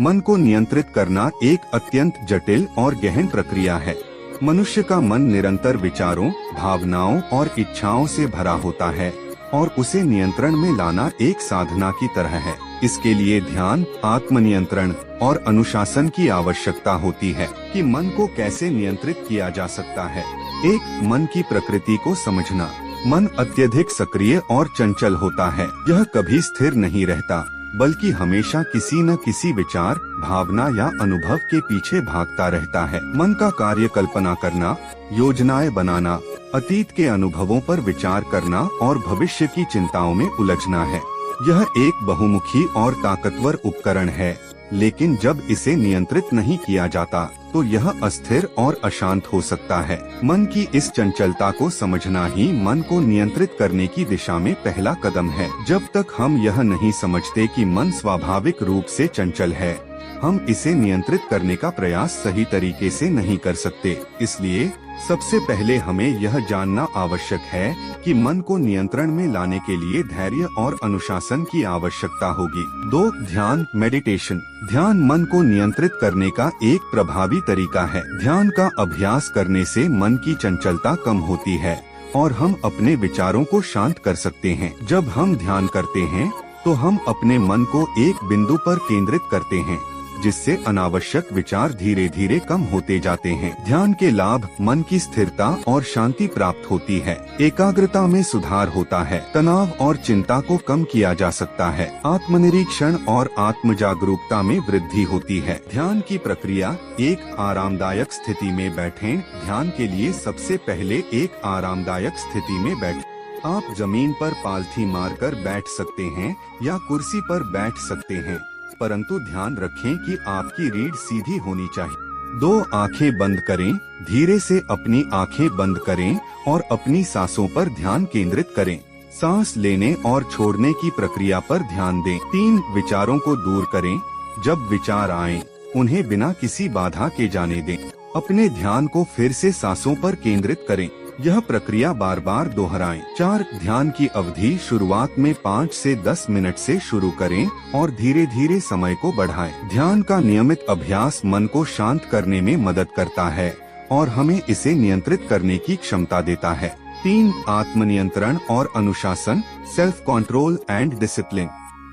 मन को नियंत्रित करना एक अत्यंत जटिल और गहन प्रक्रिया है। मनुष्य का मन निरंतर विचारों, भावनाओं और इच्छाओं से भरा होता है और उसे नियंत्रण में लाना एक साधना की तरह है। इसके लिए ध्यान, आत्मनियंत्रण और अनुशासन की आवश्यकता होती है कि मन को कैसे नियंत्रित किया जा सकता है। एक, मन की प्रकृति को समझना। मन अत्यधिक सक्रिय और चंचल होता है। यह कभी स्थिर नहीं रहता, बल्कि हमेशा किसी न किसी विचार, भावना या अनुभव के पीछे भागता रहता है। मन का कार्य कल्पना करना, योजनाएं बनाना, अतीत के अनुभवों पर विचार करना और भविष्य की चिंताओं में उलझना है। यह एक बहुमुखी और ताकतवर उपकरण है, लेकिन जब इसे नियंत्रित नहीं किया जाता तो यह अस्थिर और अशांत हो सकता है। मन की इस चंचलता को समझना ही मन को नियंत्रित करने की दिशा में पहला कदम है। जब तक हम यह नहीं समझते कि मन स्वाभाविक रूप से चंचल है, हम इसे नियंत्रित करने का प्रयास सही तरीके से नहीं कर सकते। इसलिए सबसे पहले हमें यह जानना आवश्यक है कि मन को नियंत्रण में लाने के लिए धैर्य और अनुशासन की आवश्यकता होगी। 2. ध्यान, मेडिटेशन। ध्यान मन को नियंत्रित करने का एक प्रभावी तरीका है। ध्यान का अभ्यास करने से मन की चंचलता कम होती है और हम अपने विचारों को शांत कर सकते हैं। जब हम ध्यान करते हैं तो हम अपने मन को एक बिंदु पर केंद्रित करते हैं, जिससे अनावश्यक विचार धीरे धीरे कम होते जाते हैं। ध्यान के लाभ, मन की स्थिरता और शांति प्राप्त होती है। एकाग्रता में सुधार होता है। तनाव और चिंता को कम किया जा सकता है। आत्मनिरीक्षण और आत्म जागरूकता में वृद्धि होती है। ध्यान की प्रक्रिया, एक आरामदायक स्थिति में बैठें। ध्यान के लिए सबसे पहले एक आरामदायक स्थिति में बैठें। आप जमीन पर पालथी मारकर बैठ सकते हैं या कुर्सी पर बैठ सकते हैं, परंतु ध्यान रखें कि आपकी रीढ़ सीधी होनी चाहिए। 2. आंखें बंद करें। धीरे से अपनी आंखें बंद करें और अपनी सांसों पर ध्यान केंद्रित करें। सांस लेने और छोड़ने की प्रक्रिया पर ध्यान दें। 3. विचारों को दूर करें। जब विचार आएं, उन्हें बिना किसी बाधा के जाने दें। अपने ध्यान को फिर से सांसों पर केंद्रित करें। यह प्रक्रिया बार बार दोहराएं। 4. ध्यान की अवधि, शुरुआत में 5 से 10 मिनट से शुरू करें और धीरे धीरे समय को बढ़ाएं। ध्यान का नियमित अभ्यास मन को शांत करने में मदद करता है और हमें इसे नियंत्रित करने की क्षमता देता है। 3. आत्मनियंत्रण और अनुशासन, सेल्फ कंट्रोल एंड डिसिप्लिन।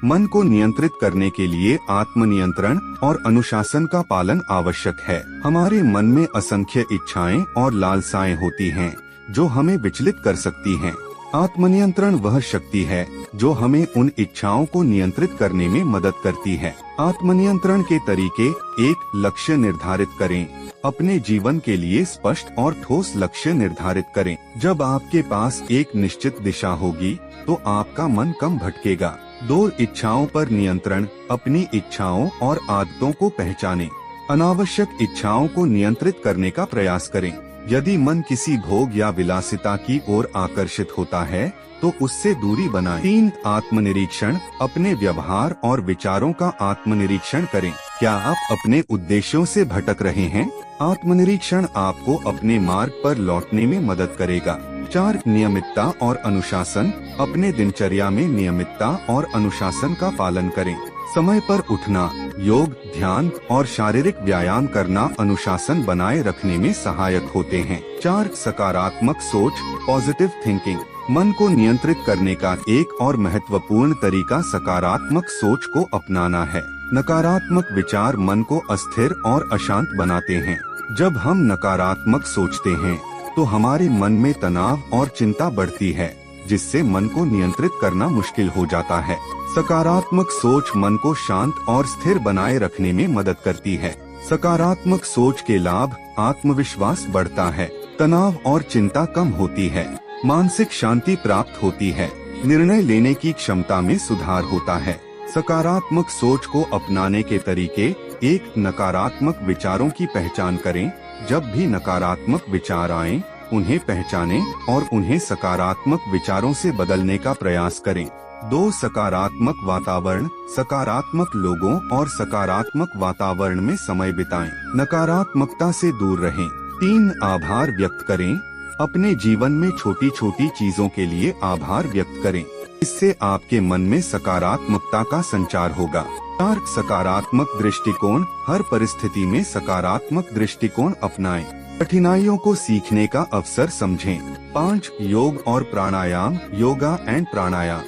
मन को नियंत्रित करने के लिए आत्मनियंत्रण और अनुशासन का पालन आवश्यक है। हमारे मन में असंख्य इच्छाएं और लालसाएं होती हैं, जो हमें विचलित कर सकती हैं। आत्मनियंत्रण वह शक्ति है जो हमें उन इच्छाओं को नियंत्रित करने में मदद करती है। आत्मनियंत्रण के तरीके, एक, लक्ष्य निर्धारित करें। अपने जीवन के लिए स्पष्ट और ठोस लक्ष्य निर्धारित करें। जब आपके पास एक निश्चित दिशा होगी तो आपका मन कम भटकेगा। 2. इच्छाओं पर नियंत्रण। अपनी इच्छाओं और आदतों को पहचानें। अनावश्यक इच्छाओं को नियंत्रित करने का प्रयास करें। यदि मन किसी भोग या विलासिता की ओर आकर्षित होता है तो उससे दूरी बनाएं। 3. आत्मनिरीक्षण। अपने व्यवहार और विचारों का आत्मनिरीक्षण करें। क्या आप अपने उद्देश्यों से भटक रहे हैं? आत्मनिरीक्षण आपको अपने मार्ग पर लौटने में मदद करेगा। 4. नियमितता और अनुशासन। अपने दिनचर्या में नियमितता और अनुशासन का पालन करें। समय पर उठना, योग, ध्यान और शारीरिक व्यायाम करना अनुशासन बनाए रखने में सहायक होते हैं। 4. सकारात्मक सोच, पॉजिटिव थिंकिंग। मन को नियंत्रित करने का एक और महत्वपूर्ण तरीका सकारात्मक सोच को अपनाना है। नकारात्मक विचार मन को अस्थिर और अशांत बनाते हैं। जब हम नकारात्मक सोचते हैं तो हमारे मन में तनाव और चिंता बढ़ती है, जिससे मन को नियंत्रित करना मुश्किल हो जाता है। सकारात्मक सोच मन को शांत और स्थिर बनाए रखने में मदद करती है। सकारात्मक सोच के लाभ, आत्मविश्वास बढ़ता है, तनाव और चिंता कम होती है, मानसिक शांति प्राप्त होती है, निर्णय लेने की क्षमता में सुधार होता है। सकारात्मक सोच को अपनाने के तरीके, एक, नकारात्मक विचारों की पहचान करें। जब भी नकारात्मक विचार आएं, उन्हें पहचानें और उन्हें सकारात्मक विचारों से बदलने का प्रयास करें। 2. सकारात्मक वातावरण। सकारात्मक लोगों और सकारात्मक वातावरण में समय बिताएं, नकारात्मकता से दूर रहें। 3. आभार व्यक्त करें। अपने जीवन में छोटी छोटी चीजों के लिए आभार व्यक्त करें। इससे आपके मन में सकारात्मकता का संचार होगा। 4. सकारात्मक दृष्टिकोण। हर परिस्थिति में सकारात्मक दृष्टिकोण अपनाएं। कठिनाइयों को सीखने का अवसर समझें। 5. योग और प्राणायाम। योगा एंड प्राणायाम।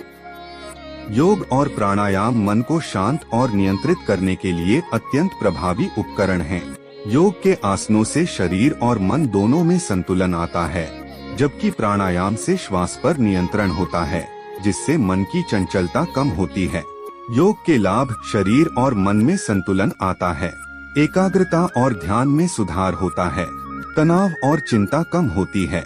योग और प्राणायाम मन को शांत और नियंत्रित करने के लिए अत्यंत प्रभावी उपकरण हैं। योग के आसनों से शरीर और मन दोनों में संतुलन आता है, जबकि प्राणायाम से श्वास पर नियंत्रण होता है, जिससे मन की चंचलता कम होती है। योग के लाभ। शरीर और मन में संतुलन आता है, एकाग्रता और ध्यान में सुधार होता है, तनाव और चिंता कम होती है,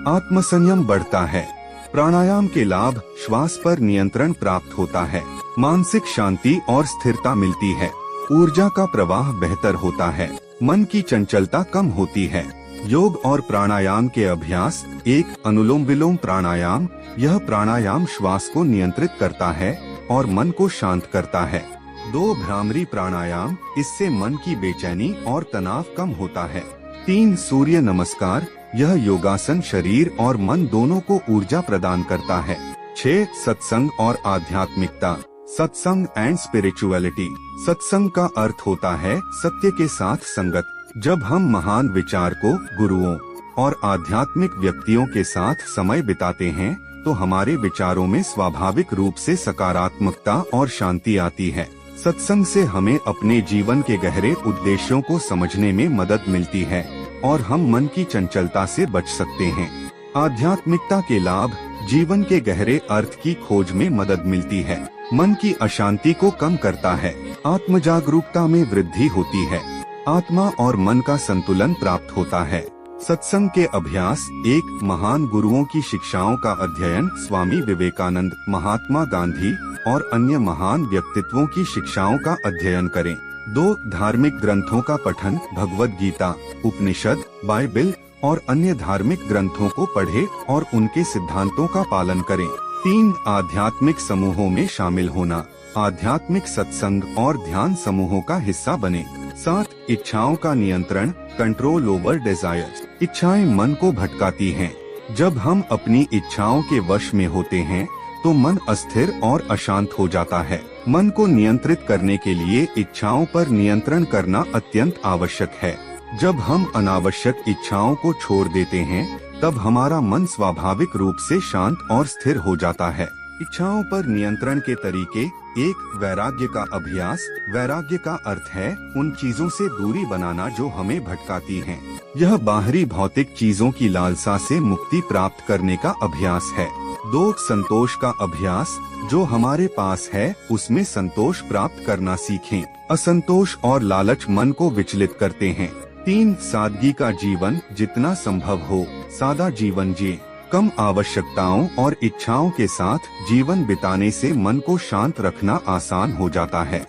आत्मसंयम बढ़ता है। प्राणायाम के लाभ। श्वास पर नियंत्रण प्राप्त होता है, मानसिक शांति और स्थिरता मिलती है, ऊर्जा का प्रवाह बेहतर होता है, मन की चंचलता कम होती है। योग और प्राणायाम के अभ्यास। 1. अनुलोम विलोम प्राणायाम। यह प्राणायाम श्वास को नियंत्रित करता है और मन को शांत करता है। 2. भ्रामरी प्राणायाम। इससे मन की बेचैनी और तनाव कम होता है। 3. सूर्य नमस्कार। यह योगासन शरीर और मन दोनों को ऊर्जा प्रदान करता है। 6. सत्संग और आध्यात्मिकता। सत्संग एंड स्पिरिचुअलिटी। सत्संग का अर्थ होता है सत्य के साथ संगत। जब हम महान विचारकों, गुरुओं और आध्यात्मिक व्यक्तियों के साथ समय बिताते हैं, तो हमारे विचारों में स्वाभाविक रूप से सकारात्मकता और शांति आती है। सत्संग से हमें अपने जीवन के गहरे उद्देश्यों को समझने में मदद मिलती है और हम मन की चंचलता से बच सकते हैं। आध्यात्मिकता के लाभ। जीवन के गहरे अर्थ की खोज में मदद मिलती है, मन की अशांति को कम करता है, आत्मजागरूकता में वृद्धि होती है, आत्मा और मन का संतुलन प्राप्त होता है। सत्संग के अभ्यास। 1. महान गुरुओं की शिक्षाओं का अध्ययन। स्वामी विवेकानंद, महात्मा गांधी और अन्य महान व्यक्तित्वों की शिक्षाओं का अध्ययन करें। 2. धार्मिक ग्रंथों का पठन। भगवद गीता, उपनिषद, बाइबिल और अन्य धार्मिक ग्रंथों को पढ़ें और उनके सिद्धांतों का पालन करें। 3. आध्यात्मिक समूहों में शामिल होना। आध्यात्मिक सत्संग और ध्यान समूहों का हिस्सा बने। 7. इच्छाओं का नियंत्रण। Control over desires. इच्छाएं मन को भटकाती हैं। जब हम अपनी इच्छाओं के वश में होते हैं, तो मन अस्थिर और अशांत हो जाता है। मन को नियंत्रित करने के लिए इच्छाओं पर नियंत्रण करना अत्यंत आवश्यक है। जब हम अनावश्यक इच्छाओं को छोड़ देते हैं, तब हमारा मन स्वाभाविक रूप से शांत और स्थिर हो जाता है। इच्छाओं पर नियंत्रण के तरीके। 1. वैराग्य का अभ्यास। वैराग्य का अर्थ है उन चीजों से दूरी बनाना जो हमें भटकाती हैं। यह बाहरी भौतिक चीजों की लालसा से मुक्ति प्राप्त करने का अभ्यास है। 2. संतोष का अभ्यास। जो हमारे पास है उसमें संतोष प्राप्त करना सीखें। असंतोष और लालच मन को विचलित करते हैं। 3. सादगी का जीवन। जितना संभव हो सादा जीवन जिए। कम आवश्यकताओं और इच्छाओं के साथ जीवन बिताने से मन को शांत रखना आसान हो जाता है।